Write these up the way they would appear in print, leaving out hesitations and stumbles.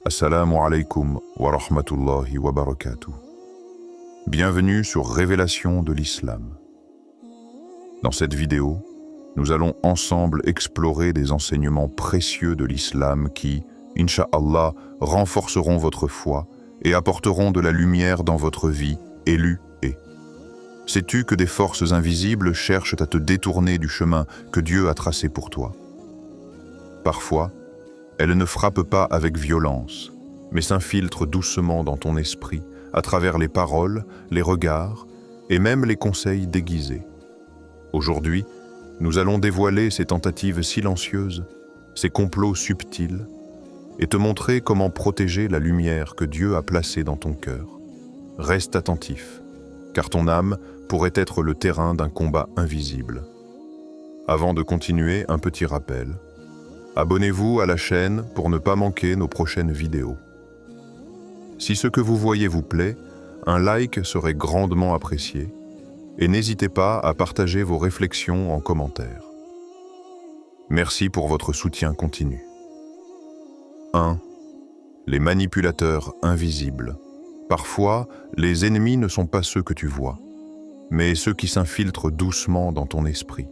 Assalamu alaikum wa rahmatullahi wa barakatuh. Bienvenue sur Révélation de l'Islam. Dans cette vidéo, nous allons ensemble explorer des enseignements précieux de l'Islam qui, Inch'Allah, renforceront votre foi et apporteront de la lumière dans votre vie, élue et. Sais-tu que des forces invisibles cherchent à te détourner du chemin que Dieu a tracé pour toi? Parfois, elles ne frappent pas avec violence, mais s'infiltrent doucement dans ton esprit, à travers les paroles, les regards et même les conseils déguisés. Aujourd'hui, nous allons dévoiler ces tentatives silencieuses, ces complots subtils, et te montrer comment protéger la lumière que Dieu a placée dans ton cœur. Reste attentif, car ton âme pourrait être le terrain d'un combat invisible. Avant de continuer, un petit rappel. Abonnez-vous à la chaîne pour ne pas manquer nos prochaines vidéos. Si ce que vous voyez vous plaît, un like serait grandement apprécié et n'hésitez pas à partager vos réflexions en commentaire. Merci pour votre soutien continu. 1. Les manipulateurs invisibles. Parfois, les ennemis ne sont pas ceux que tu vois, mais ceux qui s'infiltrent doucement dans ton esprit.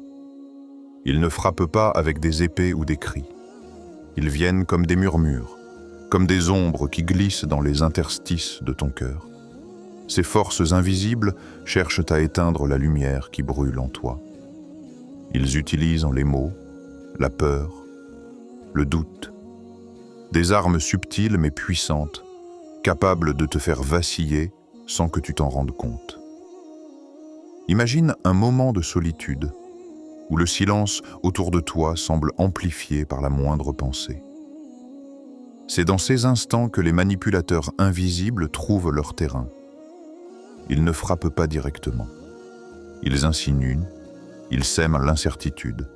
Ils ne frappent pas avec des épées ou des cris. Ils viennent comme des murmures, comme des ombres qui glissent dans les interstices de ton cœur. Ces forces invisibles cherchent à éteindre la lumière qui brûle en toi. Ils utilisent les mots, la peur, le doute, des armes subtiles mais puissantes, capables de te faire vaciller sans que tu t'en rendes compte. Imagine un moment de solitude, où le silence autour de toi semble amplifié par la moindre pensée. C'est dans ces instants que les manipulateurs invisibles trouvent leur terrain. Ils ne frappent pas directement. Ils insinuent, ils sèment l'incertitude.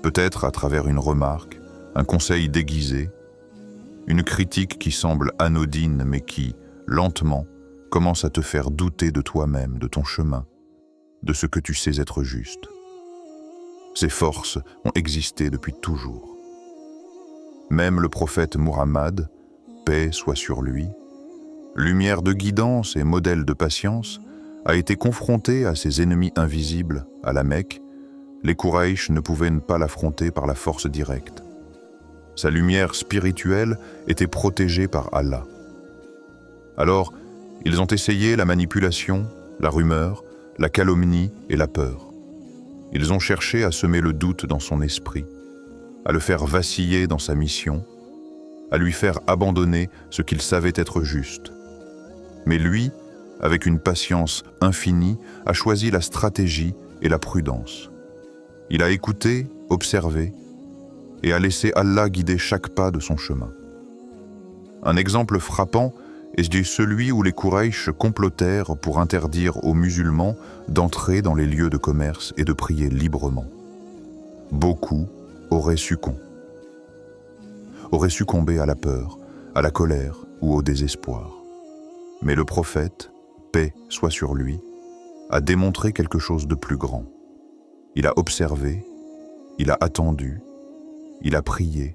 Peut-être à travers une remarque, un conseil déguisé, une critique qui semble anodine mais qui, lentement, commence à te faire douter de toi-même, de ton chemin, de ce que tu sais être juste. Ces forces ont existé depuis toujours. Même le prophète Muhammad, paix soit sur lui, lumière de guidance et modèle de patience, a été confronté à ses ennemis invisibles à la Mecque. Les Quraysh ne pouvaient pas l'affronter par la force directe. Sa lumière spirituelle était protégée par Allah. Alors, ils ont essayé la manipulation, la rumeur, la calomnie et la peur. Ils ont cherché à semer le doute dans son esprit, à le faire vaciller dans sa mission, à lui faire abandonner ce qu'il savait être juste. Mais lui, avec une patience infinie, a choisi la stratégie et la prudence. Il a écouté, observé, et a laissé Allah guider chaque pas de son chemin. Un exemple frappant est celui où les Quraysh complotèrent pour interdire aux musulmans d'entrer dans les lieux de commerce et de prier librement. Beaucoup auraient succombé à la peur, à la colère ou au désespoir. Mais le prophète, paix soit sur lui, a démontré quelque chose de plus grand. Il a observé, il a attendu, il a prié,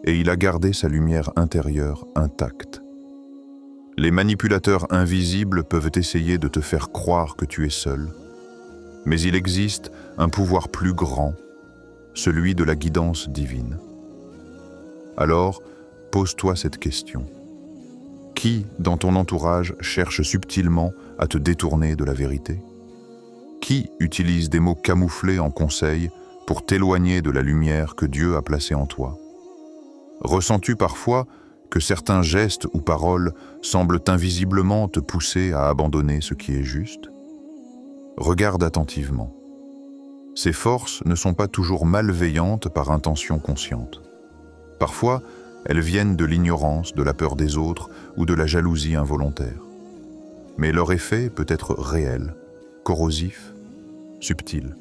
et il a gardé sa lumière intérieure intacte. Les manipulateurs invisibles peuvent essayer de te faire croire que tu es seul, mais il existe un pouvoir plus grand, celui de la guidance divine. Alors, pose-toi cette question. Qui, dans ton entourage, cherche subtilement à te détourner de la vérité? Qui utilise des mots camouflés en conseils pour t'éloigner de la lumière que Dieu a placée en toi? Ressens-tu parfois que certains gestes ou paroles semblent invisiblement te pousser à abandonner ce qui est juste? Regarde attentivement. Ces forces ne sont pas toujours malveillantes par intention consciente. Parfois, elles viennent de l'ignorance, de la peur des autres ou de la jalousie involontaire. Mais leur effet peut être réel, corrosif, subtil.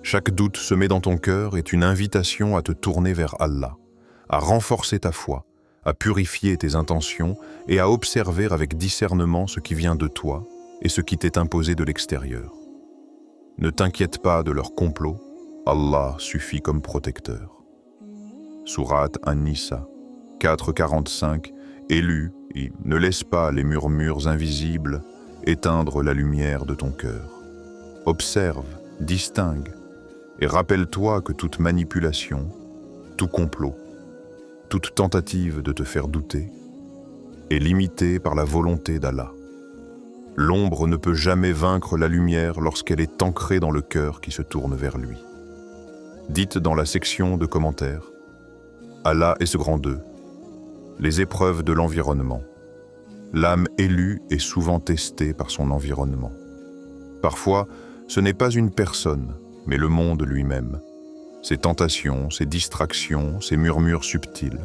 Chaque doute semé dans ton cœur est une invitation à te tourner vers Allah, à renforcer ta foi, à purifier tes intentions et à observer avec discernement ce qui vient de toi et ce qui t'est imposé de l'extérieur. Ne t'inquiète pas de leur complot, Allah suffit comme protecteur. Sourate An-Nisa, 4,45, élu, et ne laisse pas les murmures invisibles éteindre la lumière de ton cœur. Observe, distingue, et rappelle-toi que toute manipulation, tout complot, toute tentative de te faire douter est limitée par la volonté d'Allah. L'ombre ne peut jamais vaincre la lumière lorsqu'elle est ancrée dans le cœur qui se tourne vers lui. Dites dans la section de commentaires, Allah est ce grand deux, les épreuves de l'environnement. L'âme élue est souvent testée par son environnement. Parfois, ce n'est pas une personne, mais le monde lui-même, ses tentations, ses distractions, ses murmures subtils.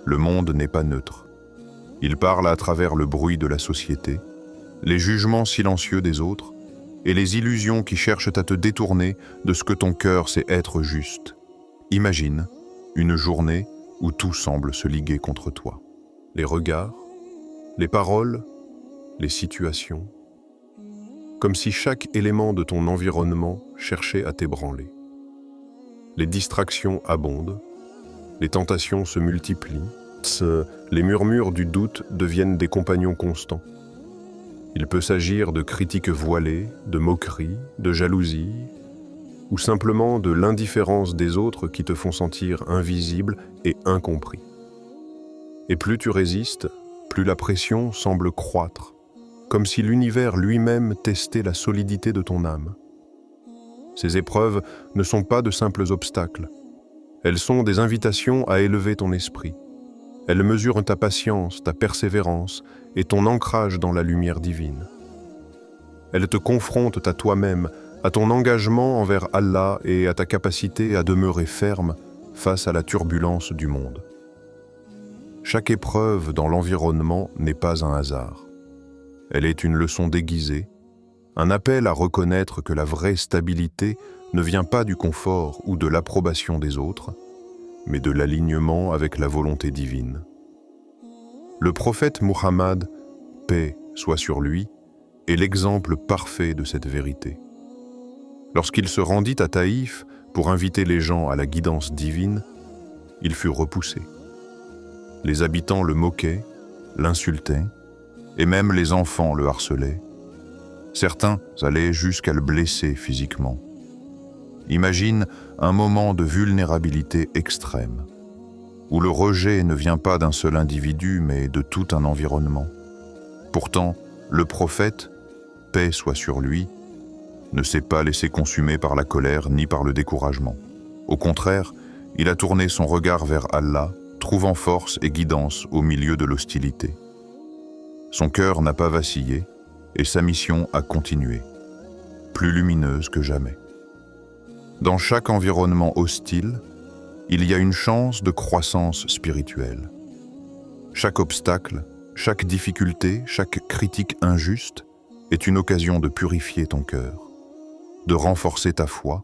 Le monde n'est pas neutre. Il parle à travers le bruit de la société, les jugements silencieux des autres et les illusions qui cherchent à te détourner de ce que ton cœur sait être juste. Imagine une journée où tout semble se liguer contre toi. Les regards, les paroles, les situations, comme si chaque élément de ton environnement cherchait à t'ébranler. Les distractions abondent, les tentations se multiplient, les murmures du doute deviennent des compagnons constants. Il peut s'agir de critiques voilées, de moqueries, de jalousie, ou simplement de l'indifférence des autres qui te font sentir invisible et incompris. Et plus tu résistes, plus la pression semble croître, comme si l'univers lui-même testait la solidité de ton âme. Ces épreuves ne sont pas de simples obstacles. Elles sont des invitations à élever ton esprit. Elles mesurent ta patience, ta persévérance et ton ancrage dans la lumière divine. Elles te confrontent à toi-même, à ton engagement envers Allah et à ta capacité à demeurer ferme face à la turbulence du monde. Chaque épreuve dans l'environnement n'est pas un hasard. Elle est une leçon déguisée, un appel à reconnaître que la vraie stabilité ne vient pas du confort ou de l'approbation des autres, mais de l'alignement avec la volonté divine. Le prophète Muhammad, paix soit sur lui, est l'exemple parfait de cette vérité. Lorsqu'il se rendit à Taïf pour inviter les gens à la guidance divine, il fut repoussé. Les habitants le moquaient, l'insultaient, et même les enfants le harcelaient. Certains allaient jusqu'à le blesser physiquement. Imagine un moment de vulnérabilité extrême, où le rejet ne vient pas d'un seul individu, mais de tout un environnement. Pourtant, le prophète, paix soit sur lui, ne s'est pas laissé consumer par la colère ni par le découragement. Au contraire, il a tourné son regard vers Allah, trouvant force et guidance au milieu de l'hostilité. Son cœur n'a pas vacillé et sa mission a continué, plus lumineuse que jamais. Dans chaque environnement hostile, il y a une chance de croissance spirituelle. Chaque obstacle, chaque difficulté, chaque critique injuste est une occasion de purifier ton cœur, de renforcer ta foi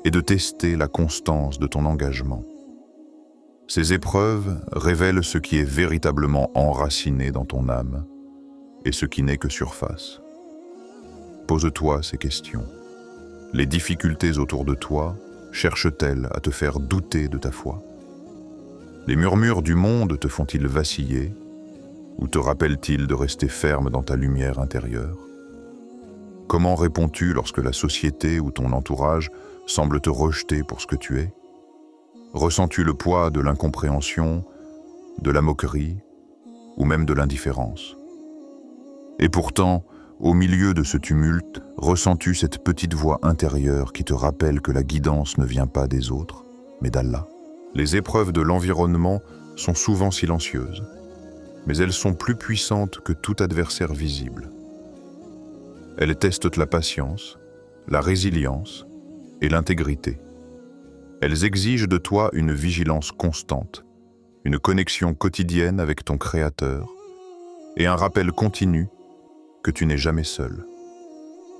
et de tester la constance de ton engagement. Ces épreuves révèlent ce qui est véritablement enraciné dans ton âme et ce qui n'est que surface. Pose-toi ces questions. Les difficultés autour de toi cherchent-elles à te faire douter de ta foi? Les murmures du monde te font-ils vaciller ou te rappellent-ils de rester ferme dans ta lumière intérieure? Comment réponds-tu lorsque la société ou ton entourage semble te rejeter pour ce que tu es? Ressens-tu le poids de l'incompréhension, de la moquerie ou même de l'indifférence? Et pourtant, au milieu de ce tumulte, ressens-tu cette petite voix intérieure qui te rappelle que la guidance ne vient pas des autres, mais d'Allah? Les épreuves de l'environnement sont souvent silencieuses, mais elles sont plus puissantes que tout adversaire visible. Elles testent la patience, la résilience et l'intégrité. Elles exigent de toi une vigilance constante, une connexion quotidienne avec ton Créateur et un rappel continu que tu n'es jamais seul.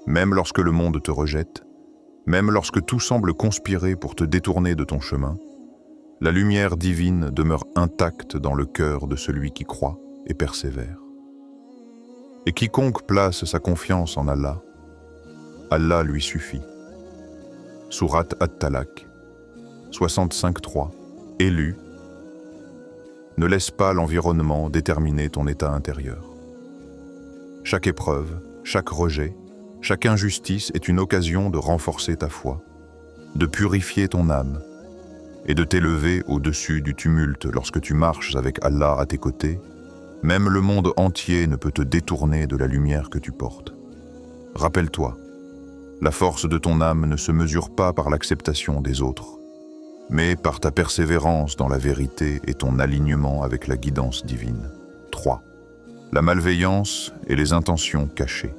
Même lorsque le monde te rejette, même lorsque tout semble conspirer pour te détourner de ton chemin, la lumière divine demeure intacte dans le cœur de celui qui croit et persévère. Et quiconque place sa confiance en Allah, Allah lui suffit. Sourate At-Talaq, 65.3, élu, Ne laisse pas l'environnement déterminer ton état intérieur. Chaque épreuve, chaque rejet, chaque injustice est une occasion de renforcer ta foi, de purifier ton âme et de t'élever au-dessus du tumulte lorsque tu marches avec Allah à tes côtés. Même le monde entier ne peut te détourner de la lumière que tu portes. Rappelle-toi, la force de ton âme ne se mesure pas par l'acceptation des autres, mais par ta persévérance dans la vérité et ton alignement avec la guidance divine. 3. La malveillance et les intentions cachées.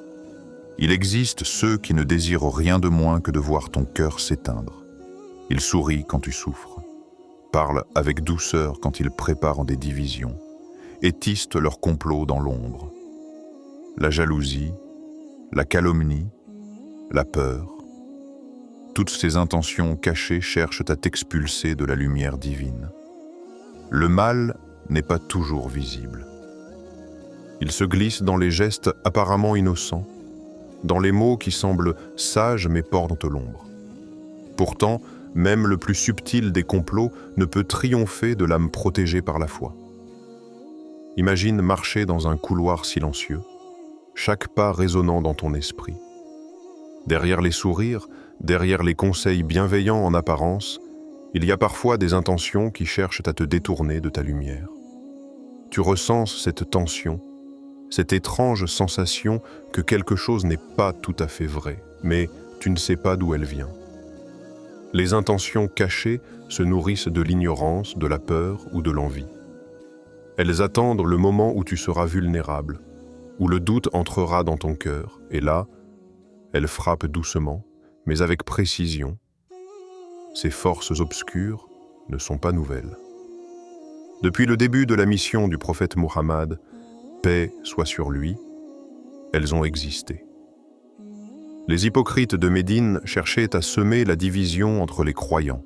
Il existe ceux qui ne désirent rien de moins que de voir ton cœur s'éteindre. Ils sourient quand tu souffres, parlent avec douceur quand ils préparent des divisions, et tissent leur complot dans l'ombre. La jalousie, la calomnie, la peur, toutes ces intentions cachées cherchent à t'expulser de la lumière divine. Le mal n'est pas toujours visible. Il se glisse dans les gestes apparemment innocents, dans les mots qui semblent sages mais portent l'ombre. Pourtant, même le plus subtil des complots ne peut triompher de l'âme protégée par la foi. Imagine marcher dans un couloir silencieux, chaque pas résonnant dans ton esprit. Derrière les sourires, derrière les conseils bienveillants en apparence, il y a parfois des intentions qui cherchent à te détourner de ta lumière. Tu ressens cette tension, cette étrange sensation que quelque chose n'est pas tout à fait vrai, mais tu ne sais pas d'où elle vient. Les intentions cachées se nourrissent de l'ignorance, de la peur ou de l'envie. Elles attendent le moment où tu seras vulnérable, où le doute entrera dans ton cœur, et là, elles frappent doucement, mais avec précision. Ces forces obscures ne sont pas nouvelles. Depuis le début de la mission du prophète Muhammad, paix soit sur lui, elles ont existé. Les hypocrites de Médine cherchaient à semer la division entre les croyants.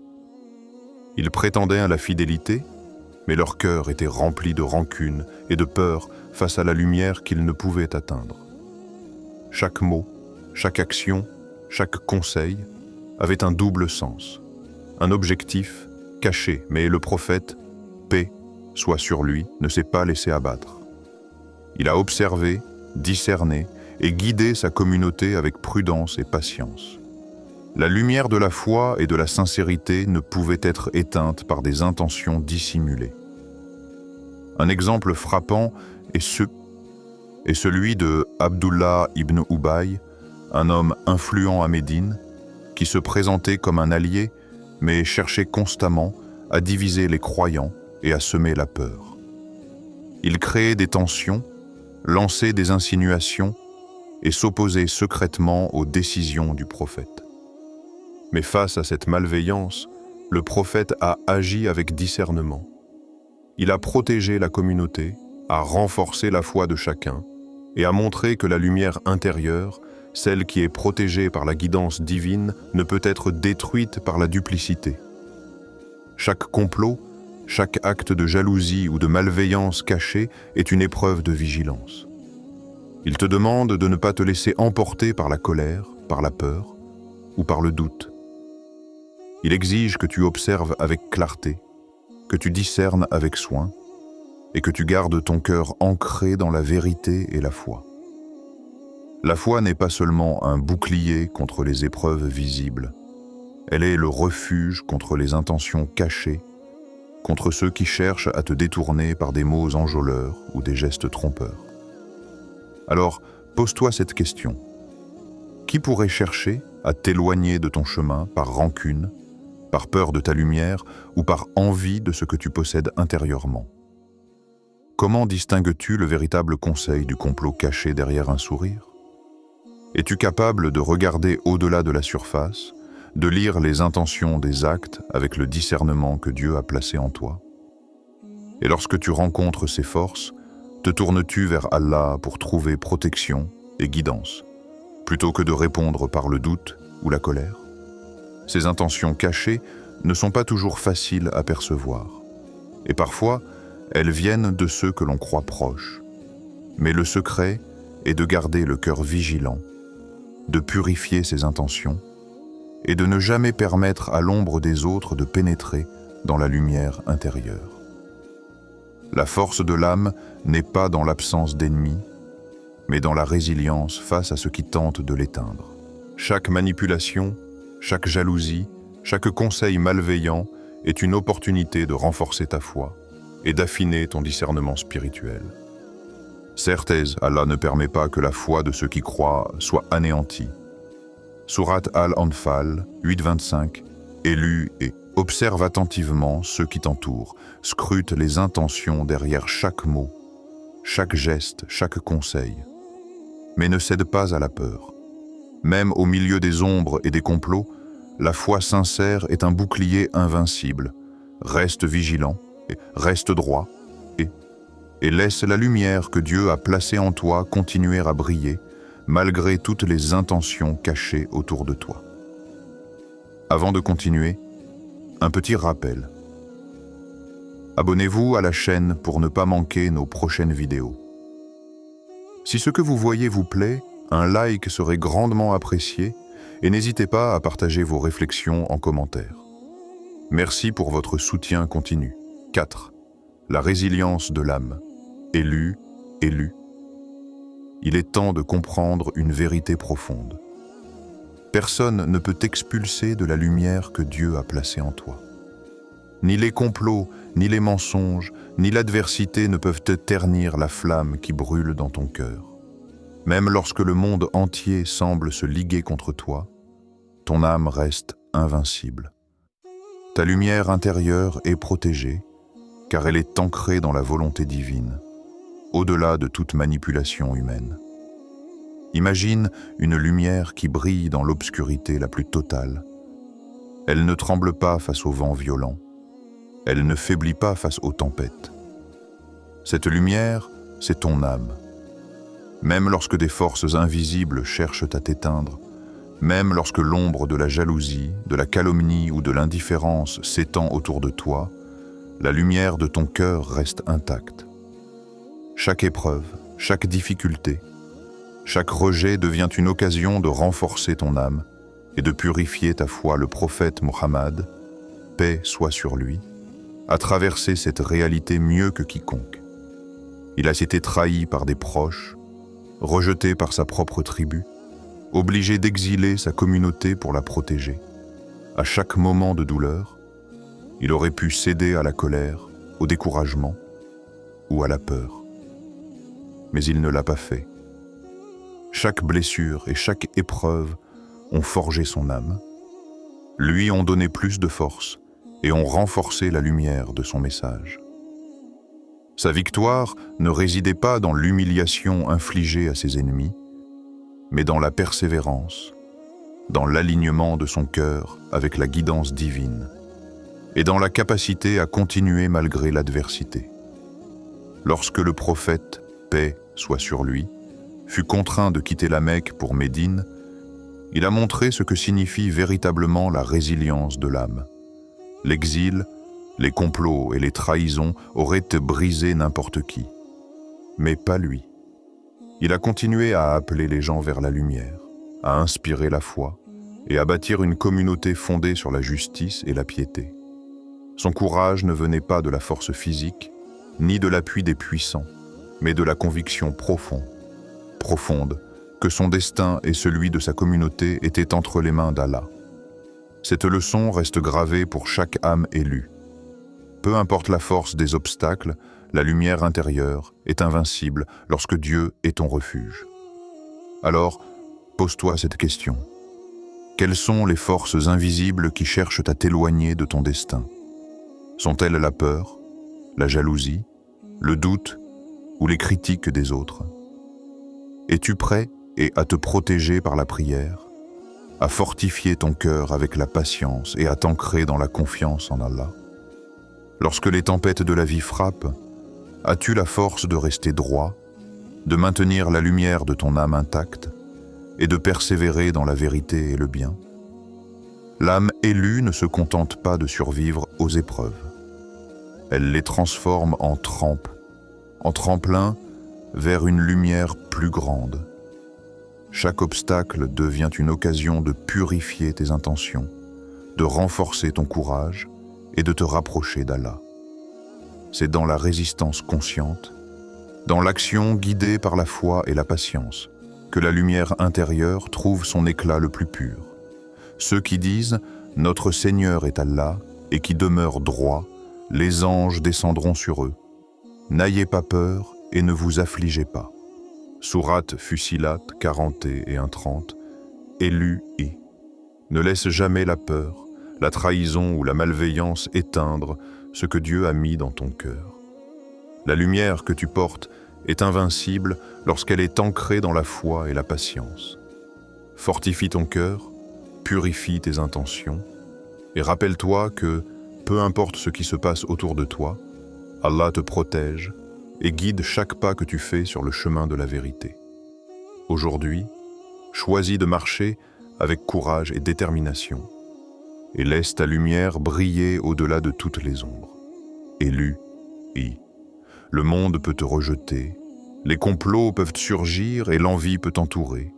Ils prétendaient à la fidélité, mais leur cœur était rempli de rancune et de peur face à la lumière qu'ils ne pouvaient atteindre. Chaque mot, chaque action, chaque conseil avait un double sens, un objectif caché, mais le prophète, paix soit sur lui, ne s'est pas laissé abattre. Il a observé, discerné et guidé sa communauté avec prudence et patience. La lumière de la foi et de la sincérité ne pouvait être éteinte par des intentions dissimulées. Un exemple frappant est celui de Abdullah ibn Ubay, un homme influent à Médine, qui se présentait comme un allié, mais cherchait constamment à diviser les croyants et à semer la peur. Il créait des tensions, lançait des insinuations et s'opposait secrètement aux décisions du prophète. Mais face à cette malveillance, le prophète a agi avec discernement. Il a protégé la communauté, a renforcé la foi de chacun et a montré que la lumière intérieure, celle qui est protégée par la guidance divine, ne peut être détruite par la duplicité. Chaque complot, chaque acte de jalousie ou de malveillance cachée est une épreuve de vigilance. Il te demande de ne pas te laisser emporter par la colère, par la peur ou par le doute. Il exige que tu observes avec clarté, que tu discernes avec soin et que tu gardes ton cœur ancré dans la vérité et la foi. La foi n'est pas seulement un bouclier contre les épreuves visibles, elle est le refuge contre les intentions cachées, contre ceux qui cherchent à te détourner par des mots enjôleurs ou des gestes trompeurs. Alors, pose-toi cette question. Qui pourrait chercher à t'éloigner de ton chemin par rancune, par peur de ta lumière ou par envie de ce que tu possèdes intérieurement? Comment distingues-tu le véritable conseil du complot caché derrière un sourire? Es-tu capable de regarder au-delà de la surface, de lire les intentions des actes avec le discernement que Dieu a placé en toi? Et lorsque tu rencontres ces forces, te tournes-tu vers Allah pour trouver protection et guidance, plutôt que de répondre par le doute ou la colère? Ces intentions cachées ne sont pas toujours faciles à percevoir, et parfois, elles viennent de ceux que l'on croit proches. Mais le secret est de garder le cœur vigilant, de purifier ses intentions et de ne jamais permettre à l'ombre des autres de pénétrer dans la lumière intérieure. La force de l'âme n'est pas dans l'absence d'ennemis, mais dans la résilience face à ce qui tente de l'éteindre. Chaque manipulation, chaque jalousie, chaque conseil malveillant est une opportunité de renforcer ta foi et d'affiner ton discernement spirituel. Certes, Allah ne permet pas que la foi de ceux qui croient soit anéantie. Sourate Al-Anfal 8.25 est lue et observe attentivement ceux qui t'entourent, scrute les intentions derrière chaque mot, chaque geste, chaque conseil. Mais ne cède pas à la peur. Même au milieu des ombres et des complots, la foi sincère est un bouclier invincible. Reste vigilant, et reste droit, et laisse la lumière que Dieu a placée en toi continuer à briller, malgré toutes les intentions cachées autour de toi. Avant de continuer, un petit rappel. Abonnez-vous à la chaîne pour ne pas manquer nos prochaines vidéos. Si ce que vous voyez vous plaît, un like serait grandement apprécié et n'hésitez pas à partager vos réflexions en commentaire. Merci pour votre soutien continu. 4. La résilience de l'âme. Élu. Il est temps de comprendre une vérité profonde. Personne ne peut t'expulser de la lumière que Dieu a placée en toi. Ni les complots, ni les mensonges, ni l'adversité ne peuvent te ternir la flamme qui brûle dans ton cœur. Même lorsque le monde entier semble se liguer contre toi, ton âme reste invincible. Ta lumière intérieure est protégée, car elle est ancrée dans la volonté divine, au-delà de toute manipulation humaine. Imagine une lumière qui brille dans l'obscurité la plus totale. Elle ne tremble pas face aux vents violents. Elle ne faiblit pas face aux tempêtes. Cette lumière, c'est ton âme. Même lorsque des forces invisibles cherchent à t'éteindre, même lorsque l'ombre de la jalousie, de la calomnie ou de l'indifférence s'étend autour de toi, la lumière de ton cœur reste intacte. Chaque épreuve, chaque difficulté, chaque rejet devient une occasion de renforcer ton âme et de purifier ta foi. Le prophète Mohammed, paix soit sur lui, a traversé cette réalité mieux que quiconque. Il a été trahi par des proches, rejeté par sa propre tribu, obligé d'exiler sa communauté pour la protéger. À chaque moment de douleur, il aurait pu céder à la colère, au découragement ou à la peur. Mais il ne l'a pas fait. Chaque blessure et chaque épreuve ont forgé son âme, lui ont donné plus de force et ont renforcé la lumière de son message. Sa victoire ne résidait pas dans l'humiliation infligée à ses ennemis, mais dans la persévérance, dans l'alignement de son cœur avec la guidance divine, et dans la capacité à continuer malgré l'adversité. Lorsque le prophète, paix soit sur lui, fut contraint de quitter la Mecque pour Médine, il a montré ce que signifie véritablement la résilience de l'âme. L'exil, les complots et les trahisons auraient brisé n'importe qui, mais pas lui. Il a continué à appeler les gens vers la lumière, à inspirer la foi et à bâtir une communauté fondée sur la justice et la piété. Son courage ne venait pas de la force physique, ni de l'appui des puissants, mais de la conviction profonde, que son destin et celui de sa communauté étaient entre les mains d'Allah. Cette leçon reste gravée pour chaque âme élue. Peu importe la force des obstacles, la lumière intérieure est invincible lorsque Dieu est ton refuge. Alors, pose-toi cette question. Quelles sont les forces invisibles qui cherchent à t'éloigner de ton destin? Sont-elles la peur, la jalousie, le doute ou les critiques des autres? Es-tu prêt à te protéger par la prière, à fortifier ton cœur avec la patience et à t'ancrer dans la confiance en Allah? Lorsque les tempêtes de la vie frappent, as-tu la force de rester droit, de maintenir la lumière de ton âme intacte et de persévérer dans la vérité et le bien? L'âme élue ne se contente pas de survivre aux épreuves. Elle les transforme en tremplin vers une lumière plus grande. Chaque obstacle devient une occasion de purifier tes intentions, de renforcer ton courage et de te rapprocher d'Allah. c'est dans la résistance consciente, dans l'action guidée par la foi et la patience, que la lumière intérieure trouve son éclat le plus pur. Ceux qui disent « Notre Seigneur est Allah » et qui demeurent droits, les anges descendront sur eux. N'ayez pas peur et ne vous affligez pas. Sourate Fussilat 41-30, élu I. Ne laisse jamais la peur, la trahison ou la malveillance éteindre ce que Dieu a mis dans ton cœur. La lumière que tu portes est invincible lorsqu'elle est ancrée dans la foi et la patience. Fortifie ton cœur, purifie tes intentions, et rappelle-toi que, peu importe ce qui se passe autour de toi, Allah te protège et guide chaque pas que tu fais sur le chemin de la vérité. Aujourd'hui, choisis de marcher avec courage et détermination, et laisse ta lumière briller au-delà de toutes les ombres. Élu I. Le monde peut te rejeter, les complots peuvent surgir et l'envie peut t'entourer.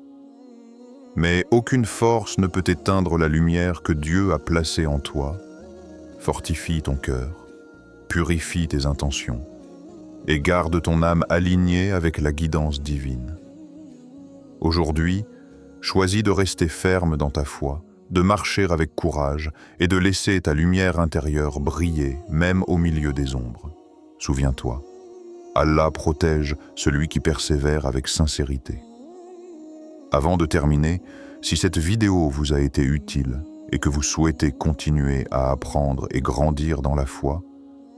Mais aucune force ne peut éteindre la lumière que Dieu a placée en toi. Fortifie ton cœur, purifie tes intentions et garde ton âme alignée avec la guidance divine. Aujourd'hui, choisis de rester ferme dans ta foi, de marcher avec courage et de laisser ta lumière intérieure briller même au milieu des ombres. Souviens-toi, Allah protège celui qui persévère avec sincérité. Avant de terminer, si cette vidéo vous a été utile et que vous souhaitez continuer à apprendre et grandir dans la foi,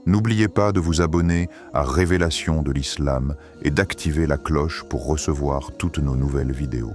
n'oubliez pas de vous abonner à Révélation de l'Islam et d'activer la cloche pour recevoir toutes nos nouvelles vidéos.